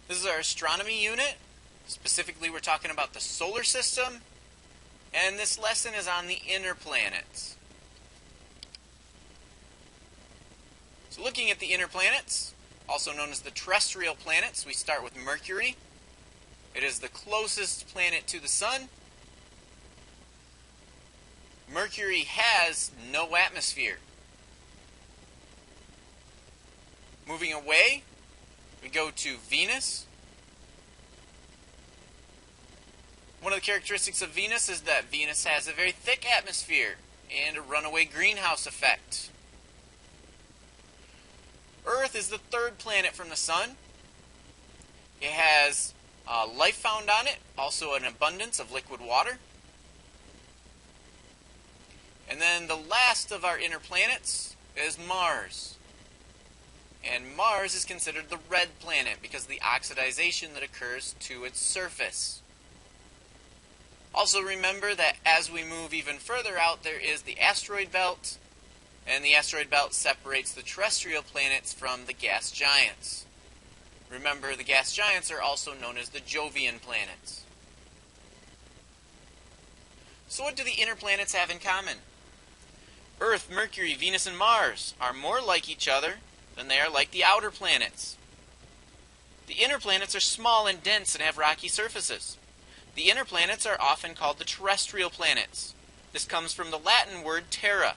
This is our astronomy unit. Specifically, we're talking about the solar system, and this lesson is on the inner planets. So looking at the inner planets, also known as the terrestrial planets, we start with Mercury. It is the closest planet to the Sun. Mercury has no atmosphere. Moving away, we go to Venus. One of the characteristics of Venus is that Venus has a very thick atmosphere and a runaway greenhouse effect. Earth is the third planet from the Sun. It has life found on it, also an abundance of liquid water. And then the last of our inner planets is Mars. And Mars is considered the red planet because of the oxidization that occurs to its surface. Also remember that as we move even further out, there is the asteroid belt, and the asteroid belt separates the terrestrial planets from the gas giants. Remember, the gas giants are also known as the Jovian planets. So what do the inner planets have in common? Earth, Mercury, Venus, and Mars are more like each other than they are like the outer planets. The inner planets are small and dense and have rocky surfaces. The inner planets are often called the terrestrial planets. This comes from the Latin word terra,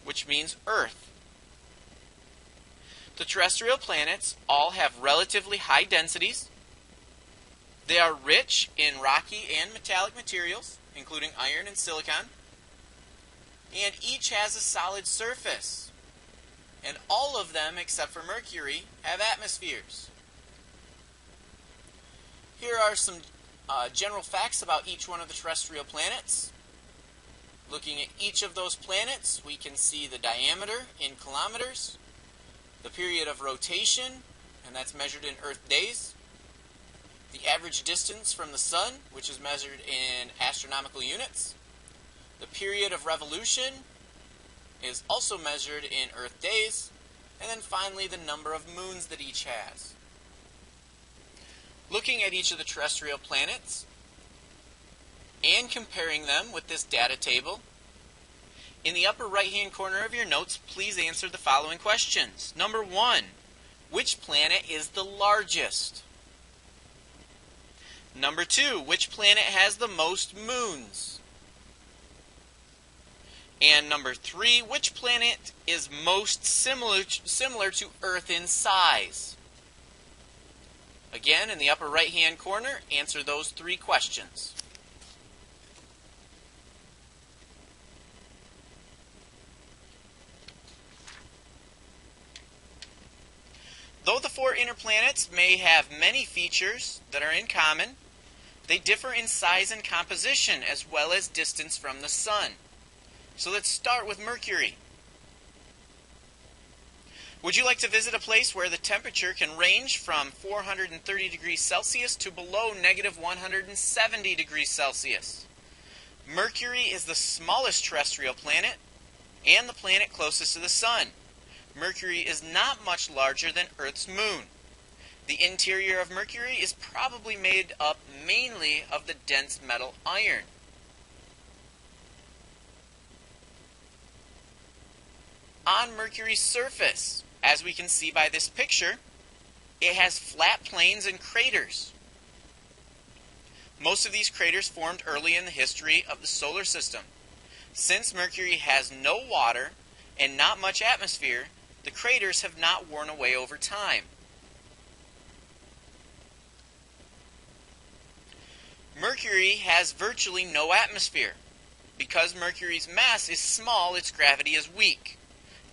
which means earth. The terrestrial planets all have relatively high densities. They are rich in rocky and metallic materials, including iron and silicon. And each has a solid surface. And all of them, except for Mercury, have atmospheres. Here are some general facts about each one of the terrestrial planets. Looking at each of those planets, we can see the diameter in kilometers, the period of rotation, and that's measured in Earth days, the average distance from the Sun, which is measured in astronomical units, the period of revolution is also measured in Earth days, and then finally the number of moons that each has. Looking at each of the terrestrial planets and comparing them with this data table, in the upper right hand corner of your notes, please answer the following questions. Number 1, which planet is the largest? Number 2, which planet has the most moons? And number 3, which planet is most similar to Earth in size? Again, in the upper right hand corner, answer those 3 questions. Though the 4 inner planets may have many features that are in common, they differ in size and composition as well as distance from the Sun. So let's start with Mercury. Would you like to visit a place where the temperature can range from 430 degrees Celsius to below negative 170 degrees Celsius? Mercury is the smallest terrestrial planet and the planet closest to the Sun. Mercury is not much larger than Earth's moon. The interior of Mercury is probably made up mainly of the dense metal iron. On Mercury's surface, as we can see by this picture, it has flat plains and craters. Most of these craters formed early in the history of the solar system. Since Mercury has no water and not much atmosphere, the craters have not worn away over time. Mercury has virtually no atmosphere. Because Mercury's mass is small, its gravity is weak.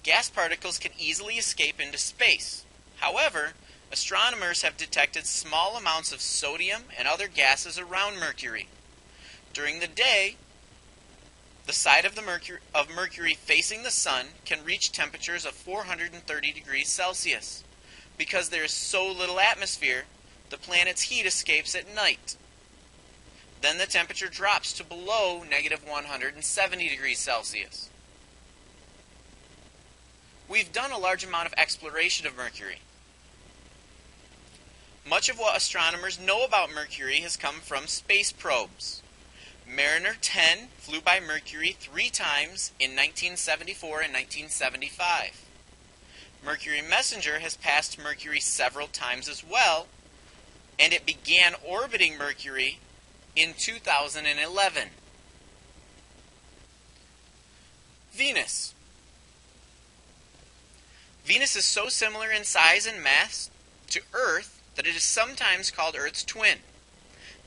Gas particles can easily escape into space. However, astronomers have detected small amounts of sodium and other gases around Mercury. During the day, the side of Mercury facing the Sun can reach temperatures of 430 degrees Celsius. Because there is so little atmosphere, the planet's heat escapes at night. Then the temperature drops to below negative 170 degrees Celsius. We've done a large amount of exploration of Mercury. Much of what astronomers know about Mercury has come from space probes. Mariner 10 flew by Mercury 3 times in 1974 and 1975. Mercury Messenger has passed Mercury several times as well, and it began orbiting Mercury in 2011. Venus. Venus is so similar in size and mass to Earth that it is sometimes called Earth's twin.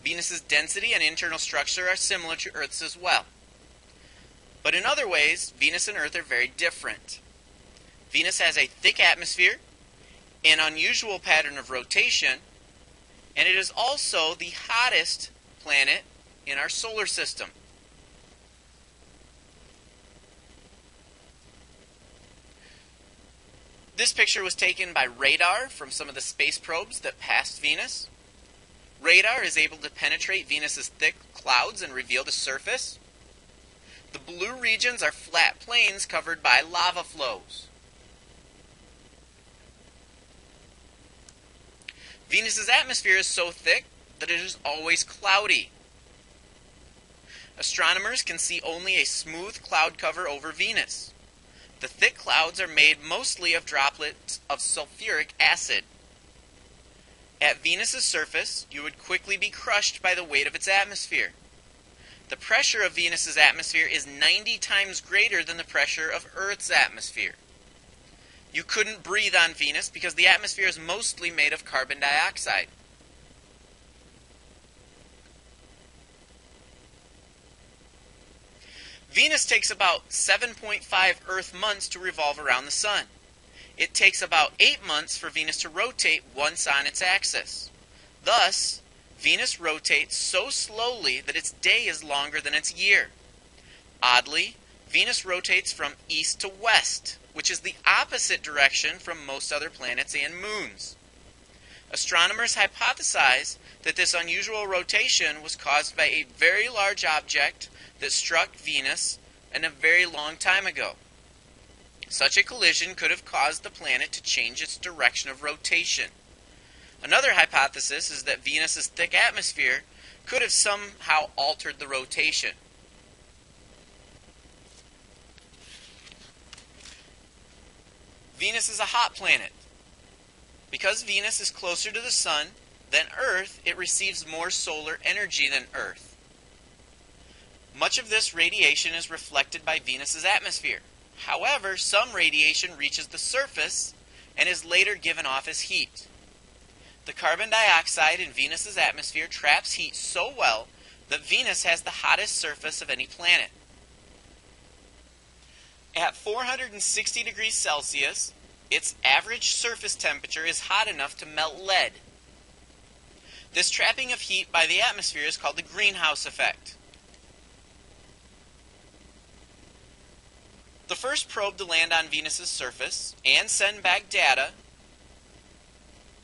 Venus's density and internal structure are similar to Earth's as well. But in other ways, Venus and Earth are very different. Venus has a thick atmosphere, an unusual pattern of rotation, and it is also the hottest planet in our solar system. This picture was taken by radar from some of the space probes that passed Venus. Radar is able to penetrate Venus's thick clouds and reveal the surface. The blue regions are flat plains covered by lava flows. Venus's atmosphere is so thick that it is always cloudy. Astronomers can see only a smooth cloud cover over Venus. The thick clouds are made mostly of droplets of sulfuric acid. At Venus's surface, you would quickly be crushed by the weight of its atmosphere. The pressure of Venus's atmosphere is 90 times greater than the pressure of Earth's atmosphere. You couldn't breathe on Venus because the atmosphere is mostly made of carbon dioxide. Venus takes about 7.5 Earth months to revolve around the Sun. It takes about 8 months for Venus to rotate once on its axis. Thus, Venus rotates so slowly that its day is longer than its year. Oddly, Venus rotates from east to west, which is the opposite direction from most other planets and moons. Astronomers hypothesize that this unusual rotation was caused by a very large object that struck Venus a very long time ago. Such a collision could have caused the planet to change its direction of rotation. Another hypothesis is that Venus's thick atmosphere could have somehow altered the rotation. Venus is a hot planet. Because Venus is closer to the Sun than Earth, it receives more solar energy than Earth. Much of this radiation is reflected by Venus's atmosphere. However, some radiation reaches the surface and is later given off as heat. The carbon dioxide in Venus's atmosphere traps heat so well that Venus has the hottest surface of any planet. At 460 degrees Celsius, its average surface temperature is hot enough to melt lead. This trapping of heat by the atmosphere is called the greenhouse effect. The first probe to land on Venus's surface and send back data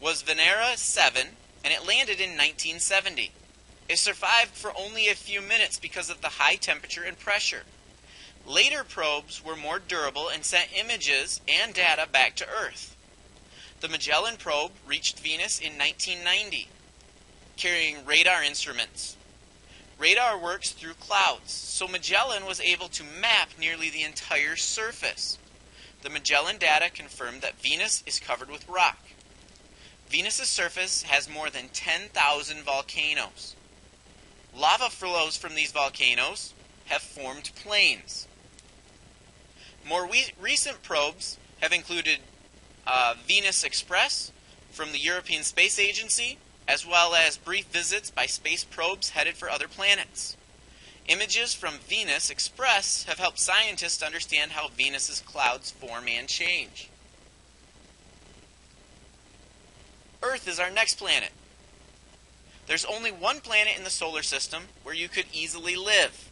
was Venera 7, and it landed in 1970. It survived for only a few minutes because of the high temperature and pressure. Later probes were more durable and sent images and data back to Earth. The Magellan probe reached Venus in 1990, carrying radar instruments. Radar works through clouds, so Magellan was able to map nearly the entire surface. The Magellan data confirmed that Venus is covered with rock. Venus's surface has more than 10,000 volcanoes. Lava flows from these volcanoes have formed plains. More recent probes have included Venus Express from the European Space Agency, as well as brief visits by space probes headed for other planets. Images from Venus Express have helped scientists understand how Venus's clouds form and change. Earth is our next planet. There's only one planet in the solar system where you could easily live.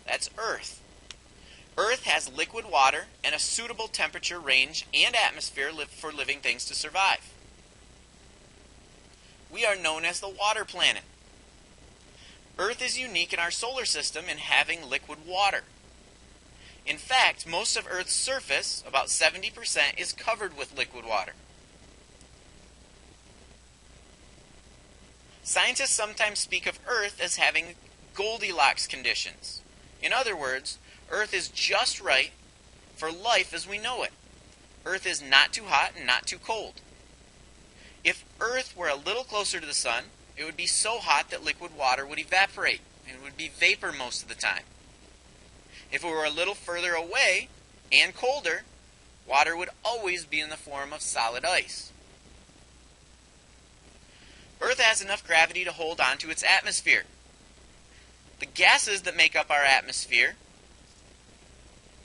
That's Earth. Earth has liquid water and a suitable temperature range and atmosphere for living things to survive. We are known as the water planet. Earth is unique in our solar system in having liquid water. In fact, most of Earth's surface, about 70%, is covered with liquid water. Scientists sometimes speak of Earth as having Goldilocks conditions. In other words, Earth is just right for life as we know it. Earth is not too hot and not too cold. If Earth were a little closer to the sun, it would be so hot that liquid water would evaporate and would be vapor most of the time. If it were a little further away and colder, water would always be in the form of solid ice. Earth has enough gravity to hold on to its atmosphere. The gases that make up our atmosphere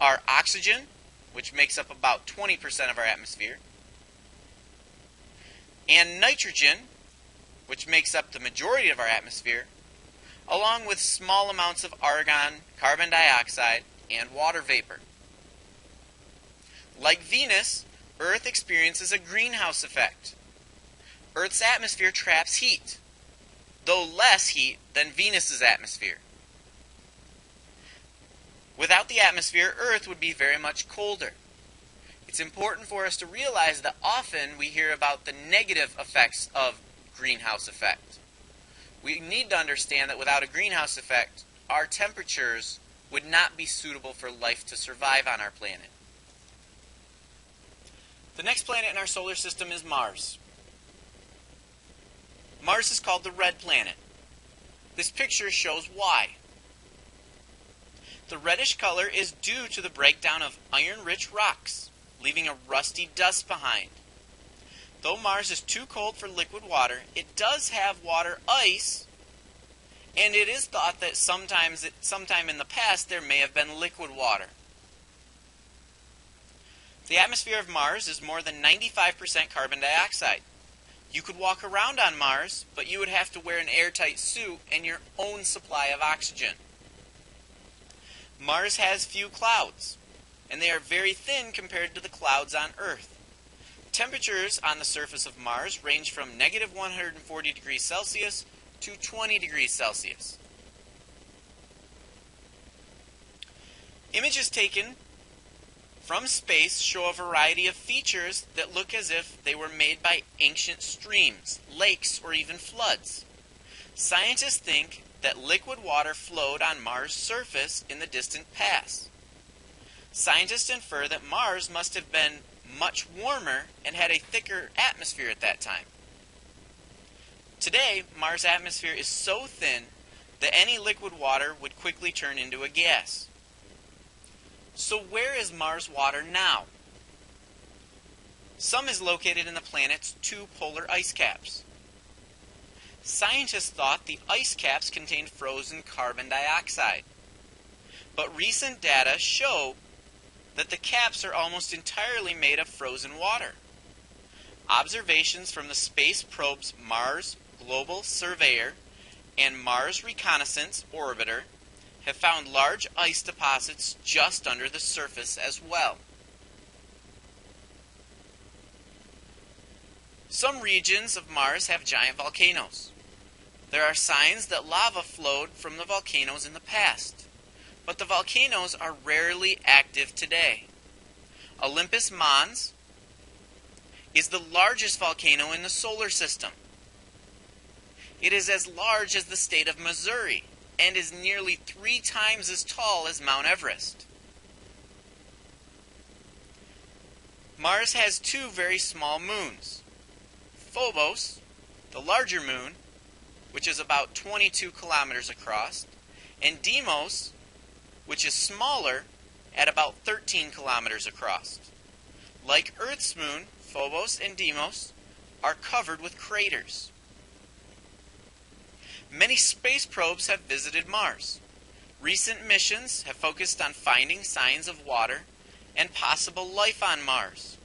are oxygen, which makes up about 20% of our atmosphere, and nitrogen, which makes up the majority of our atmosphere, along with small amounts of argon, carbon dioxide, and water vapor. Like Venus, Earth experiences a greenhouse effect. Earth's atmosphere traps heat, though less heat than Venus's atmosphere. Without the atmosphere, Earth would be very much colder. It's important for us to realize that often we hear about the negative effects of greenhouse effect. We need to understand that without a greenhouse effect, our temperatures would not be suitable for life to survive on our planet. The next planet in our solar system is Mars. Mars is called the red planet. This picture shows why. The reddish color is due to the breakdown of iron-rich rocks, leaving a rusty dust behind. Though Mars is too cold for liquid water, it does have water ice, and it is thought that sometime in the past there may have been liquid water. The atmosphere of Mars is more than 95% carbon dioxide. You could walk around on Mars, but you would have to wear an airtight suit and your own supply of oxygen. Mars has few clouds, and they are very thin compared to the clouds on Earth. Temperatures on the surface of Mars range from negative 140 degrees Celsius to 20 degrees Celsius. Images taken from space show a variety of features that look as if they were made by ancient streams, lakes, or even floods. Scientists think that liquid water flowed on Mars' surface in the distant past. Scientists infer that Mars must have been much warmer and had a thicker atmosphere at that time. Today, Mars' atmosphere is so thin that any liquid water would quickly turn into a gas. So where is Mars water now? Some is located in the planet's two polar ice caps. Scientists thought the ice caps contained frozen carbon dioxide, but recent data show that the caps are almost entirely made of frozen water. Observations from the space probes Mars Global Surveyor and Mars Reconnaissance Orbiter have found large ice deposits just under the surface as well. Some regions of Mars have giant volcanoes. There are signs that lava flowed from the volcanoes in the past, but the volcanoes are rarely active today. Olympus Mons is the largest volcano in the solar system. It is as large as the state of Missouri and is nearly 3 times as tall as Mount Everest. Mars has 2 very small moons. Phobos, the larger moon, which is about 22 kilometers across, and Deimos, which is smaller, at about 13 kilometers across. Like Earth's moon, Phobos and Deimos are covered with craters. Many space probes have visited Mars. Recent missions have focused on finding signs of water and possible life on Mars.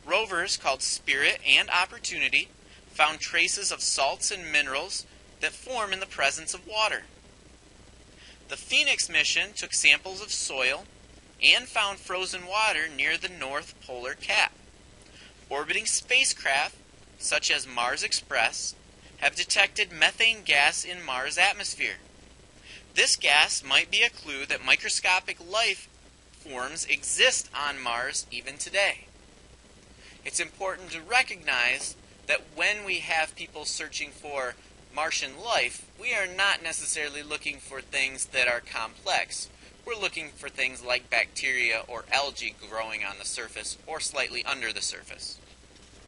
Rovers called Spirit and Opportunity found traces of salts and minerals that form in the presence of water. The Phoenix mission took samples of soil and found frozen water near the North Polar Cap. Orbiting spacecraft, such as Mars Express, have detected methane gas in Mars' atmosphere. This gas might be a clue that microscopic life forms exist on Mars even today. It's important to recognize that when we have people searching for Martian life, we are not necessarily looking for things that are complex. We're looking for things like bacteria or algae growing on the surface or slightly under the surface.